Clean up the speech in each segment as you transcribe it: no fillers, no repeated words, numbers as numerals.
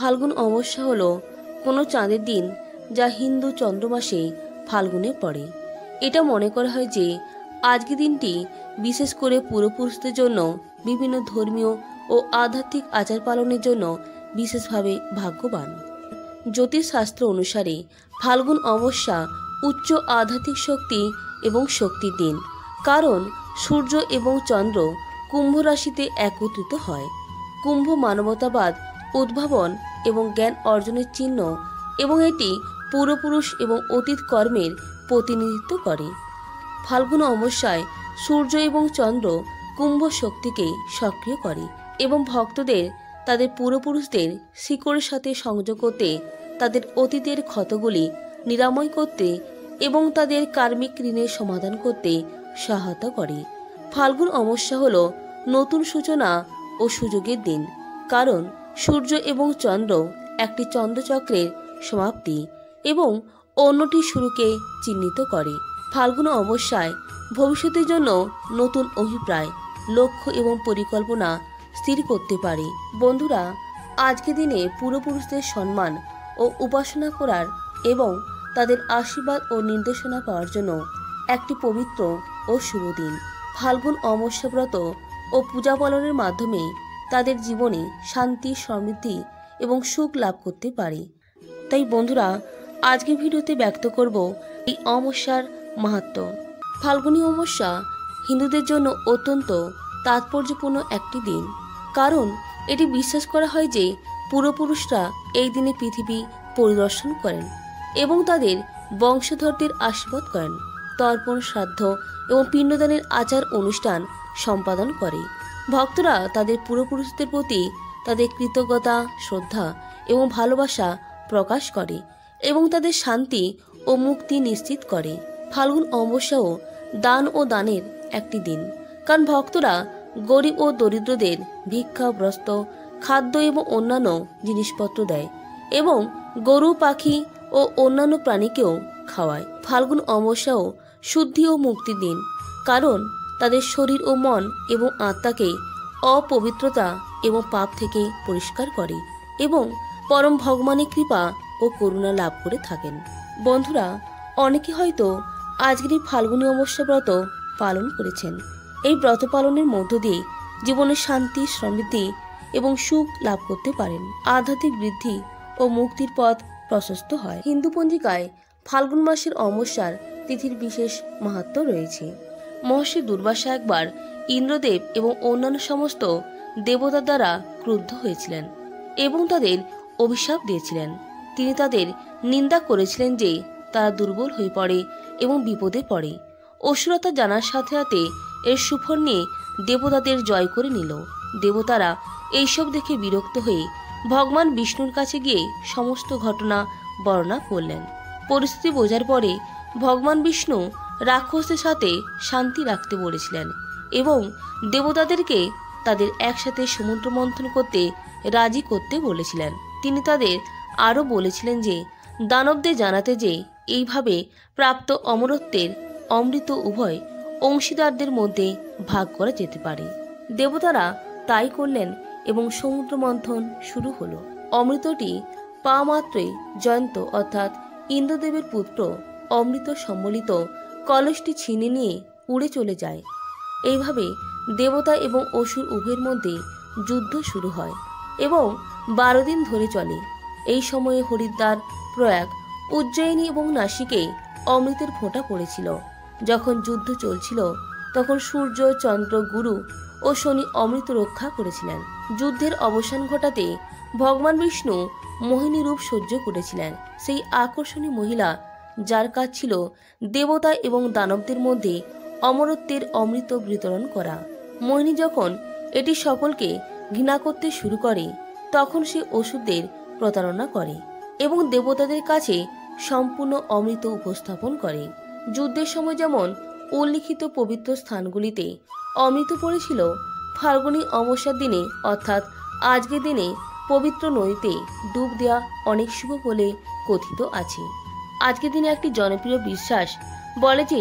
ফাল্গুন অমাবস্যা হলো কোনো চাঁদের দিন যা হিন্দু চন্দ্রমাসে ফাল্গুনে পড়ে। এটা মনে করা হয় যে আজকের দিনটি বিশেষ করে পূর্বপুরুষদের জন্য বিভিন্ন ধর্মীয় ও আধ্যাত্মিক আচার পালনের জন্য বিশেষভাবে ভাগ্যবান। জ্যোতিষশাস্ত্র অনুসারে ফাল্গুন অমাবস্যা উচ্চ আধ্যাত্মিক শক্তি এবং শক্তির দিন, কারণ সূর্য এবং চন্দ্র কুম্ভ রাশিতে একত্রিত হয়। কুম্ভ মানবতাবাদ, উদ্ভাবন এবং জ্ঞান অর্জনের চিহ্ন এবং এটি পূর্বপুরুষ এবং অতীত কর্মের প্রতিনিধিত্ব করে। ফাল্গুন অমাবস্যায় সূর্য এবং চন্দ্র কুম্ভ শক্তিকে সক্রিয় করে এবং ভক্তদের তাদের পূর্বপুরুষদের শিকড়ের সাথে সংযোগ করতে, তাদের অতীতের ক্ষতগুলি নিরাময় করতে এবং তাদের কার্মিক ঋণের সমাধান করতে সহায়তা করে। ফাল্গুন অমাবস্যা হল নতুন সূচনা ও সুযোগের দিন, কারণ সূর্য এবং চন্দ্র একটি চন্দ্রচক্রের সমাপ্তি এবং অন্যটি শুরুকে চিহ্নিত করে। ফাল্গুন অমাবস্যায় ভবিষ্যতের জন্য নতুন অভিপ্রায়, লক্ষ্য এবং পরিকল্পনা স্থির করতে পারে। বন্ধুরা, আজকের দিনে পূর্বপুরুষদের সম্মান ও উপাসনা করার এবং তাদের আশীর্বাদ ও নির্দেশনা পাওয়ার জন্য একটি পবিত্র ও শুভ দিন। ফাল্গুন অমাবস্যা ব্রত ও পূজা পালনের মাধ্যমে তাদের জীবনে শান্তি, সমৃদ্ধি এবং সুখ লাভ করতে পারে। তাই বন্ধুরা, আজকের ভিডিওতে ব্যক্ত করব এই অমাবস্যার মাহাত্ম্য। ফাল্গুনী অমাবস্যা হিন্দুদের জন্য অত্যন্ত তাৎপর্যপূর্ণ একটি দিন, কারণ এটি বিশ্বাস করা হয় যে পূর্বপুরুষরা এই দিনে পৃথিবী পরিদর্শন করেন এবং তাদের বংশধরদের আশীর্বাদ করেন। তর্পণ, শ্রাদ্ধ এবং পিণ্ডদানের আচার অনুষ্ঠান সম্পাদন করে। ভক্তরা তাদের পূর্বপুরুষদের প্রতি তাদের কৃতজ্ঞতা, শ্রদ্ধা এবং ভালোবাসা প্রকাশ করে এবং তাদের শান্তি ও মুক্তি নিশ্চিত করে। ফাল্গুন অমাবস্যাও দান ও দানের একটি দিন, কারণ ভক্তরা গরিব ও দরিদ্রদের ভিক্ষা, বস্ত্র, খাদ্য এবং অন্যান্য জিনিসপত্র দেয় এবং গরু, পাখি ও অন্যান্য প্রাণীকেও খাওয়ায়। ফাল্গুন অমাবস্যাও শুদ্ধি ও মুক্তির দিন, কারণ তাদের শরীর ও মন এবং আত্মাকে অপবিত্রতা এবং পাপ থেকে পরিষ্কার করে এবং পরম ভগবানের কৃপা ও করুণা লাভ করে থাকেন। বন্ধুরা, অনেকে হয়তো আজকের এই ফাল্গুনী অমাবস্যা ব্রত পালন করেছেন। এই ব্রত পালনের মধ্য দিয়ে জীবনে শান্তি, সমৃদ্ধি এবং সুখ লাভ করতে পারেন। আধ্যাত্মিক বৃদ্ধি ও মুক্তির পথ প্রশস্ত হয়। হিন্দু পঞ্জিকায় ফাল্গুন মাসের অমাবস্যার তিথির বিশেষ মাহাত্ম্য রয়েছে। মহর্ষি দুর্বাসা একবার ইন্দ্রদেব এবং অন্যান্য সমস্ত দেবতার দ্বারা ক্রুদ্ধ হয়েছিলেন এবং তাদের অভিশাপ দিয়েছিলেন। তিনি তাদের নিন্দা করেছিলেন যে তারা দুর্বল হয়ে পড়ে এবং বিপদে পড়ে। অসুরতা জানার সাথে সাথে এর সুফল নিয়ে দেবতাদের জয় করে নিল। দেবতারা এইসব দেখে বিরক্ত হয়ে ভগবান বিষ্ণুর কাছে গিয়ে সমস্ত ঘটনা বর্ণনা করলেন। পরিস্থিতি বোঝার পরে ভগবান বিষ্ণু রাক্ষসদের সাথে শান্তি রাখতে বলেছিলেন এবং দেবতাদেরকে তাদের একসাথে সমুদ্র মন্থন করতে রাজি করতে বলেছিলেন। তিনি তাদের আরও বলেছিলেন যে দানবদের জানাতে যে এইভাবে প্রাপ্ত অমরত্বের অমৃত উভয় অংশীদারদের মধ্যে ভাগ করা যেতে পারে। দেবতারা তাই করলেন এবং সমুদ্র মন্থন শুরু হলো। অমৃতটি পাওয়া মাত্রই জয়ন্ত অর্থাৎ ইন্দ্রদেবের পুত্র অমৃত সম্বলিত কলসটি ছিনে নিয়ে উড়ে চলে যায়। এইভাবে দেবতা এবং অসুর উভয়ের মধ্যে যুদ্ধ শুরু হয় এবং 12 দিন ধরে চলে। এই সময়ে হরিদ্বার, প্রয়াগ, উজ্জয়িনী এবং নাসিকে অমৃতের ফোঁটা পড়েছিল। যখন যুদ্ধ চলছিল তখন সূর্য, চন্দ্র, গুরু ও শনি অমৃত রক্ষা করেছিলেন। যুদ্ধের অবসান ঘটাতে ভগবান বিষ্ণু মোহিনী রূপ সহ্য করেছিলেন, সেই আকর্ষণীয় মহিলা যার কাজ ছিল দেবতা এবং দানবদের মধ্যে অমরত্বের অমৃত বিতরণ করা। মোহিনী যখন এটি সকলকে ঘৃণা করতে শুরু করে তখন সে অসুরদের প্রতারণা করে এবং দেবতাদের কাছে সম্পূর্ণ অমৃত উপস্থাপন করে। যুদ্ধের সময় যেমন উল্লিখিত পবিত্র স্থানগুলিতে অমৃত পড়েছিল, ফাল্গুনী অমাবস্যার দিনে অর্থাৎ আজকের দিনে পবিত্র নদীতে ডুব দেওয়া অনেক শুভ বলে কথিত আছে। আজকের দিনে একটি জনপ্রিয় বিশ্বাস বলে যে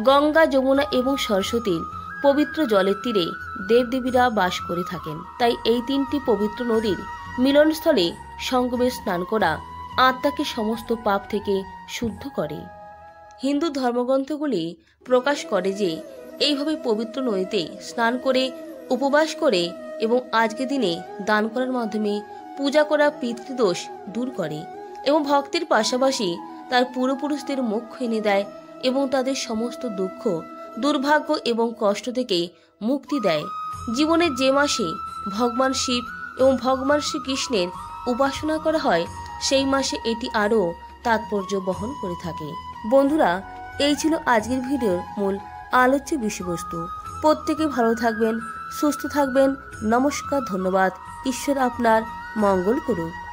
গঙ্গা, যমুনা এবং সরস্বতীর পবিত্র জলের তীরে দেবদেবীরা বাস করে থাকেন। তাই এই 3টি পবিত্র নদীর মিলনস্থলে সঙ্গমে স্নান করা আত্মাকে সমস্ত পাপ থেকে শুদ্ধ করে। হিন্দু ধর্মগ্রন্থগুলি প্রকাশ করে যে এইভাবে পবিত্র নদীতে স্নান করে, উপবাস করে এবং আজকের দিনে দান করার মাধ্যমে পূজা করা পিতৃদোষ দূর করে এবং ভক্তের পাশাপাশি তার পূর্বপুরুষদের মোক্ষ এনে দেয় এবং তাদের সমস্ত দুঃখ, দুর্ভাগ্য এবং কষ্ট থেকে মুক্তি দেয়। জীবনের যে মাসে ভগবান শিব এবং ভগবান শ্রীকৃষ্ণের উপাসনা করা হয় সেই মাসে এটি আরও তাৎপর্য বহন করে থাকে। বন্ধুরা, এই ছিল আজকের ভিডিওর মূল আলোচ্য বিষয়বস্তু। প্রত্যেকে ভালো থাকবেন, সুস্থ থাকবেন। নমস্কার, ধন্যবাদ। ঈশ্বর আপনার মঙ্গল করুক।